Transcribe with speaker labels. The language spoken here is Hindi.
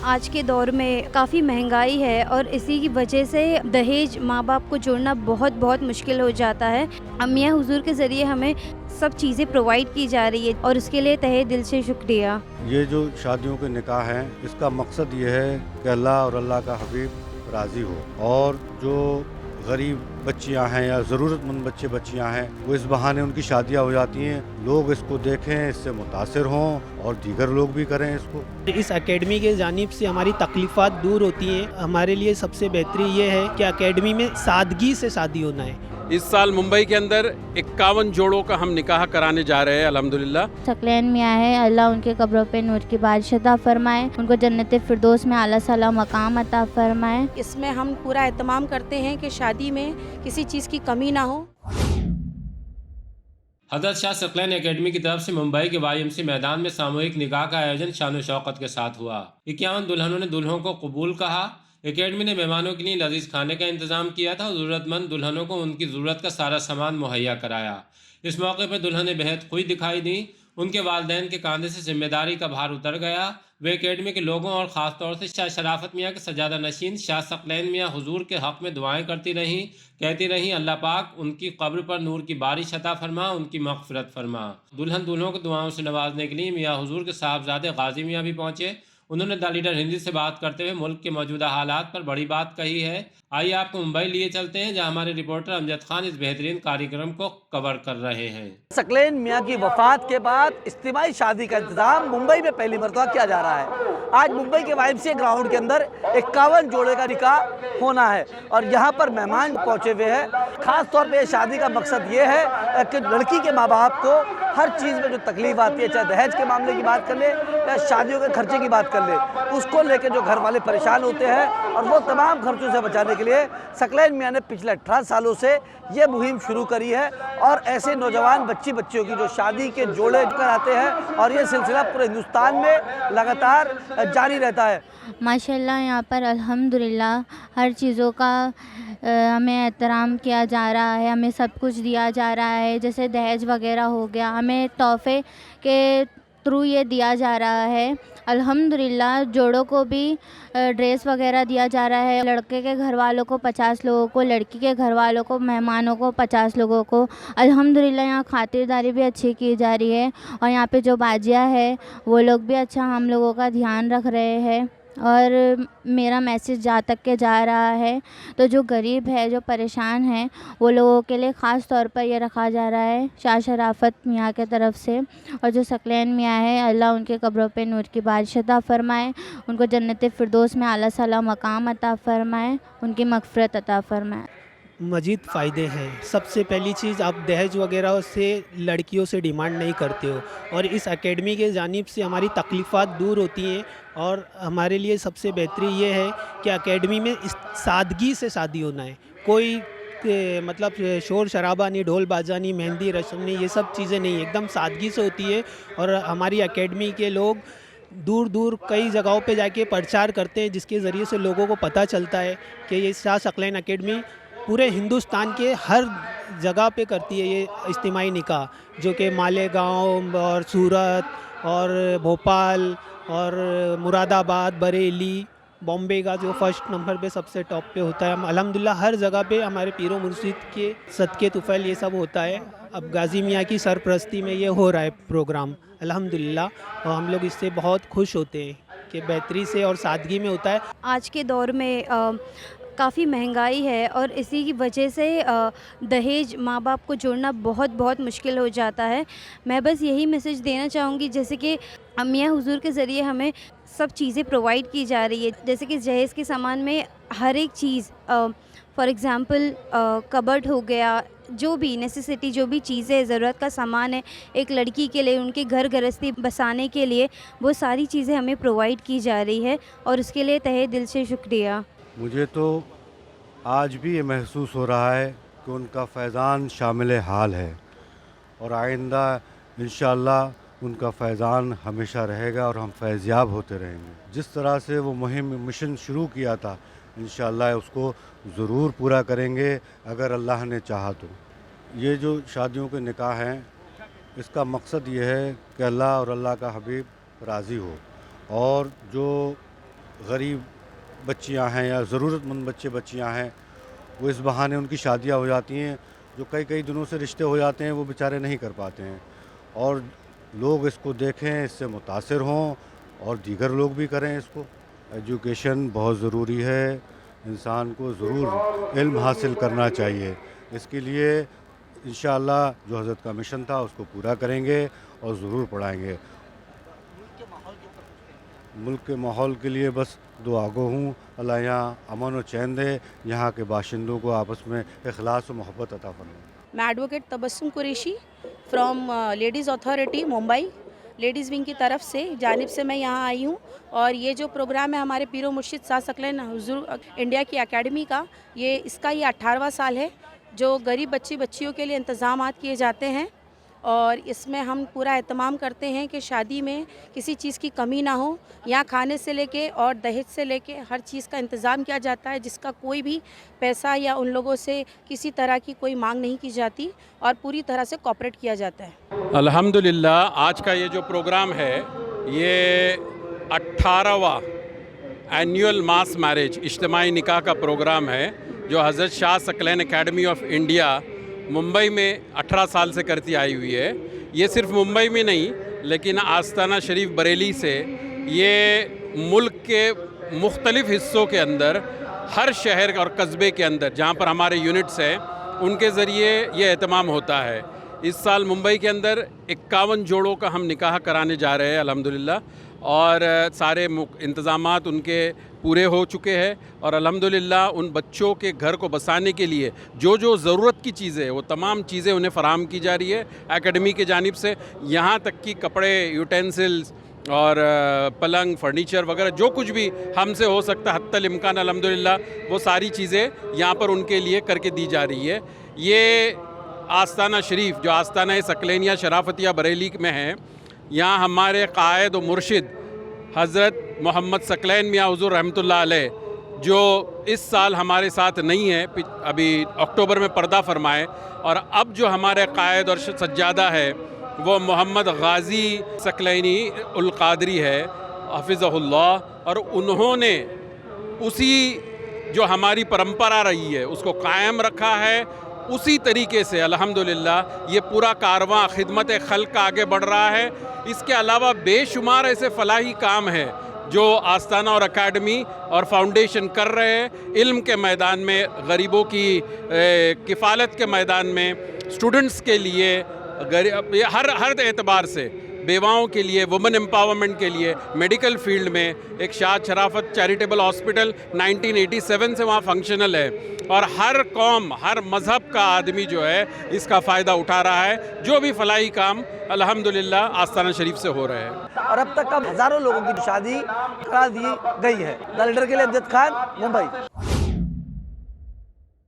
Speaker 1: आज के दौर में काफ़ी महंगाई है और इसी की वजह से दहेज माँ बाप को जोड़ना बहुत बहुत मुश्किल हो जाता है। मियां हुजूर के ज़रिए हमें सब चीज़ें प्रोवाइड की जा रही है और उसके लिए तहे दिल से शुक्रिया।
Speaker 2: ये जो शादियों के निकाह हैं, इसका मकसद ये है कि अल्लाह और अल्लाह का हबीब राज़ी हो, और जो गरीब बच्चियां हैं या ज़रूरतमंद बच्चे बच्चियां हैं, वो इस बहाने उनकी शादियां हो जाती हैं। लोग इसको देखें, इससे मुतासिर हों और दीगर लोग भी करें इसको।
Speaker 3: इस एकेडमी के जानिब से हमारी तकलीफ़ात दूर होती हैं। हमारे लिए सबसे बेहतरी ये है कि एकेडमी में सादगी से शादी होना है।
Speaker 4: इस साल मुंबई के अंदर 51 जोड़ों का हम निकाह कराने जा रहे हैं अल्हम्दुलिल्लाह।
Speaker 5: सकलैन मियां है, अल्लाह उनके कब्रों पे नूर की बारिश अता फरमाए, उनको जन्नत फिरदौस में आला साला मकाम अता फरमाए।
Speaker 6: इसमें हम पूरा एहतमाम करते हैं कि शादी में किसी चीज़ की कमी ना हो।
Speaker 7: हज़रत शाह सकलैन एकेडमी की तरफ से मुंबई के YMCA मैदान में सामूहिक निकाह का आयोजन शान शौकत के साथ हुआ। 51 दुल्हनों ने दुल्हों को कबूल कहा। एकेडमी ने मेहमानों के लिए लजीज खाने का इंतजाम किया था और ज़रूरतमंद दुल्हनों को उनकी ज़रूरत का सारा सामान मुहैया कराया। इस मौके पर दुल्हनें बेहद खुश दिखाई दी। उनके वालिदैन के कंधे से जिम्मेदारी का भार उतर गया। वे एकेडमी के लोगों और ख़ास तौर से शाह शराफत मियाँ के सजादा नशीन शाह सकलैन मियाँ हुजूर के हक़ में दुआएं करती रहीं, कहती रहीं अल्लाह पाक उनकी कब्र पर नूर की बारिश अता फरमा, उनकी मग़फ़िरत फरमा। दुल्हन दूल्हों को दुआओं से नवाजने के लिए मियाँ हुजूर के साहबजादे गाजी मियाँ भी पहुँचे। उन्होंने द लीडर हिंदी से बात करते हुए मुल्क के मौजूदा हालात पर बड़ी बात कही है। आइए आपको मुंबई लिए चलते हैं, जहां हमारे रिपोर्टर अमजद खान इस बेहतरीन कार्यक्रम को कवर कर रहे हैं।
Speaker 8: सकलैन मियाँ की वफ़ात के बाद इज्तिमाई शादी का इंतजाम मुंबई में पहली मरतबा किया जा रहा है। आज मुंबई के YMCA ग्राउंड के अंदर 51 जोड़े का निकाह होना है और यहाँ पर मेहमान पहुँचे हुए हैं। ख़ास तौर पे शादी का मकसद ये है कि लड़की के माँ बाप को हर चीज़ में जो तकलीफ आती है, चाहे दहेज के मामले की बात कर ले या शादियों के खर्चे की बात कर ले, उसको लेकर जो घर वाले परेशान होते हैं और वो तमाम खर्चों से बचाने के लिए सकलैन मियाँ ने पिछले 18 सालों से ये मुहिम शुरू करी है और ऐसे नौजवान बच्चियों की जो शादी के जोड़े कराते हैं और ये सिलसिला पूरे हिंदुस्तान में लगातार जारी रहता है।
Speaker 5: माशाल्लाह यहाँ पर अल्हम्दुलिल्लाह हर चीज़ों का हमें एहतराम किया जा रहा है, हमें सब कुछ दिया जा रहा है। जैसे दहेज वगैरह हो गया, हमें तोहफ़े के थ्रू ये दिया जा रहा है। अल्हम्दुलिल्लाह जोड़ों को भी ड्रेस वगैरह दिया जा रहा है। लड़के के घर वालों को 50 लोगों को, लड़की के घर वालों को, मेहमानों को 50 लोगों को। अल्हम्दुलिल्लाह यहाँ खातिरदारी भी अच्छी की जा रही है और यहाँ पे जो बाजियाँ है वो लोग भी अच्छा हम लोगों का ध्यान रख रहे हैं। और मेरा मैसेज जहाँ तक के जा रहा है तो जो गरीब है, जो परेशान है, वो लोगों के लिए ख़ास तौर पर ये रखा जा रहा है शाह शराफत मियाँ के तरफ से। और जो सकलैन मियाँ है, अल्लाह उनके कब्रों पे नूर की बारिश अता फरमाए, उनको जन्नत फिरदौस में आला साला मकाम अता फरमाए, उनकी मग़फ़िरत अता फरमाए।
Speaker 3: मज़ीद फ़ायदे हैं। सबसे पहली चीज़, आप दहेज वगैरह से लड़कियों से डिमांड नहीं करते हो और इस एकेडमी के जानिब से हमारी तकलीफ़ात दूर होती हैं और हमारे लिए सबसे बेहतरी ये है कि एकेडमी में इस सादगी से शादी होना है। कोई मतलब शोर शराबा नहीं, ढोल बाजा नहीं, मेहंदी रस्म नहीं, ये सब चीज़ें नहीं, एकदम सादगी से होती है। और हमारी एकेडमी के लोग दूर दूर कई जगहों पे जाके प्रचार करते हैं, जिसके ज़रिए से लोगों को पता चलता है कि ये शाह सकलैन एकेडमी पूरे हिंदुस्तान के हर जगह पे करती है ये इज्तिमाई निकाह, जो कि मालेगांव और सूरत और भोपाल और मुरादाबाद, बरेली, बॉम्बे का जो फर्स्ट नंबर पे सबसे टॉप पे होता है। अल्हम्दुलिल्लाह हर जगह पे हमारे पीरों मुर्शिद के सदके तुफ़ैल ये सब होता है। अब गाजी मियाँ की सरपरस्ती में ये हो रहा है प्रोग्राम अल्हम्दुलिल्लाह, और हम लोग इससे बहुत खुश होते हैं कि बेहतरी से और सादगी में होता है।
Speaker 1: आज के दौर में काफ़ी महंगाई है और इसी की वजह से दहेज माँ बाप को जोड़ना बहुत बहुत मुश्किल हो जाता है। मैं बस यही मैसेज देना चाहूँगी, जैसे कि मियां हुजूर के ज़रिए हमें सब चीज़ें प्रोवाइड की जा रही है। जैसे कि जहेज़ के सामान में हर एक चीज़, फॉर एग्ज़ाम्पल कबर्ड हो गया, जो भी नेसेसिटी, जो भी चीज़ें ज़रूरत का सामान है एक लड़की के लिए, उनके घर गृहस्थी बसाने के लिए, वो सारी चीज़ें हमें प्रोवाइड की जा रही है और उसके लिए तहे दिल से शुक्रिया।
Speaker 2: मुझे तो आज भी ये महसूस हो रहा है कि उनका फैज़ान शामिल हाल है और आइंदा इंशाअल्लाह उनका फैज़ान हमेशा रहेगा और हम फैज़याब होते रहेंगे। जिस तरह से वो मुहिम मिशन शुरू किया था, इंशाअल्लाह उसको ज़रूर पूरा करेंगे अगर अल्लाह ने चाहा तो। ये जो शादियों के निकाह हैं, इसका मकसद ये है कि अल्लाह और अल्लाह का हबीब राज़ी हो, और जो गरीब बच्चियां हैं या ज़रूरतमंद बच्चियां हैं, वो इस बहाने उनकी शादियां हो जाती हैं। जो कई कई दिनों से रिश्ते हो जाते हैं वो बेचारे नहीं कर पाते हैं, और लोग इसको देखें, इससे मुतासिर हों और दीगर लोग भी करें इसको। एजुकेशन बहुत ज़रूरी है, इंसान को ज़रूर इल्म हासिल करना चाहिए। इसके लिए इंशाअल्लाह जो हज़रत का मिशन था उसको पूरा करेंगे और ज़रूर पढ़ाएंगे। मुल्क के माहौल के लिए बस दुआ गो हूँ, अल्लाह यहाँ अमन और चैन दे, यहाँ के बाशिंदों को आपस में इखलास और मोहब्बत अता फरमाए।
Speaker 6: मैं advocate Tabassum Qureshi from ladies authority Mumbai, ladies wing की तरफ से जानिब से मैं यहाँ आई हूँ। और ये जो प्रोग्राम है हमारे पीरो मुर्शिद शाह सकलैन हुज़ूर इंडिया की एकेडमी का, इसका 18वां साल है, जो गरीब बच्चियों के लिए इंतज़ामात किए जाते हैं। और इसमें हम पूरा एहतमाम करते हैं कि शादी में किसी चीज़ की कमी ना हो। यहाँ खाने से लेके और दहेज से लेके हर चीज़ का इंतज़ाम किया जाता है, जिसका कोई भी पैसा या उन लोगों से किसी तरह की कोई मांग नहीं की जाती और पूरी तरह से कोऑपरेट किया जाता है।
Speaker 4: अल्हम्दुलिल्लाह आज का ये जो प्रोग्राम है ये 18वां एनुअल मास मैरिज इज्तिमाई निकाह का प्रोग्राम है, जो हज़रत Shah Saqlain academy of India Mumbai में 18 साल से करती आई हुई है। ये सिर्फ मुंबई में नहीं, लेकिन आस्ताना शरीफ बरेली से ये मुल्क के मुख्तलिफ़ हिस्सों के अंदर, हर शहर और कस्बे के अंदर जहाँ पर हमारे यूनिट्स हैं, उनके ज़रिए ये एहतमाम होता है। इस साल मुंबई के अंदर 51 जोड़ों का हम निकाह कराने जा रहे हैं अल्हम्दुलिल्लाह, और सारे इंतज़ामात उनके पूरे हो चुके हैं। और अल्हम्दुलिल्लाह उन बच्चों के घर को बसाने के लिए जो जो ज़रूरत की चीज़ें, वो तमाम चीज़ें उन्हें फ़राहम की जा रही है एकेडमी के जानिब से। यहाँ तक कि कपड़े, यूटेंसिल्स और पलंग, फर्नीचर वगैरह जो कुछ भी हमसे हो सकता है हत्तल इम्कान, अल्हम्दुलिल्लाह वो सारी चीज़ें यहाँ पर उनके लिए करके दी जा रही है। ये आस्ताना शरीफ जो आस्ताना सकलैनिया शराफतिया बरेली में है, यहाँ हमारे कायद व मुर्शिद हज़रत मोहम्मद सकलैन मियाँ हुज़ूर रहमतुल्लाह अलैह, जो इस साल हमारे साथ नहीं है, अभी अक्टूबर में पर्दा फरमाए, और अब जो हमारे कायद और सज्जादा है वो मोहम्मद गाज़ी सकलैनी उल क़ादरी है हफ़िज़हुल्लाह। और उन्होंने उसी जो हमारी परंपरा रही है उसको कायम रखा है। उसी तरीके से अल्हम्दुलिल्लाह ये पूरा कारवां खिदमत खल्क़ का आगे बढ़ रहा है। इसके अलावा बेशुमार ऐसे फ़लाही काम है जो आस्ताना और एकेडमी और फाउंडेशन कर रहे हैं। इल्म के मैदान में, गरीबों की किफ़ालत के मैदान में, स्टूडेंट्स के लिए, हर एतबार से, बेवाओं के लिए, वुमेन एम्पावरमेंट के लिए, मेडिकल फील्ड में एक शाद शराफत चैरिटेबल हॉस्पिटल 1987 से वहाँ फंक्शनल है। और हर कौम, हर मज़हब का आदमी जो है इसका फ़ायदा उठा रहा है। जो भी फलाही काम अल्हम्दुलिल्लाह आस्ताना शरीफ से हो रहे हैं।
Speaker 8: और अब तक हज़ारों लोगों की शादी करा दी गई है। द लीडर के लिए अमजद खान, मुंबई।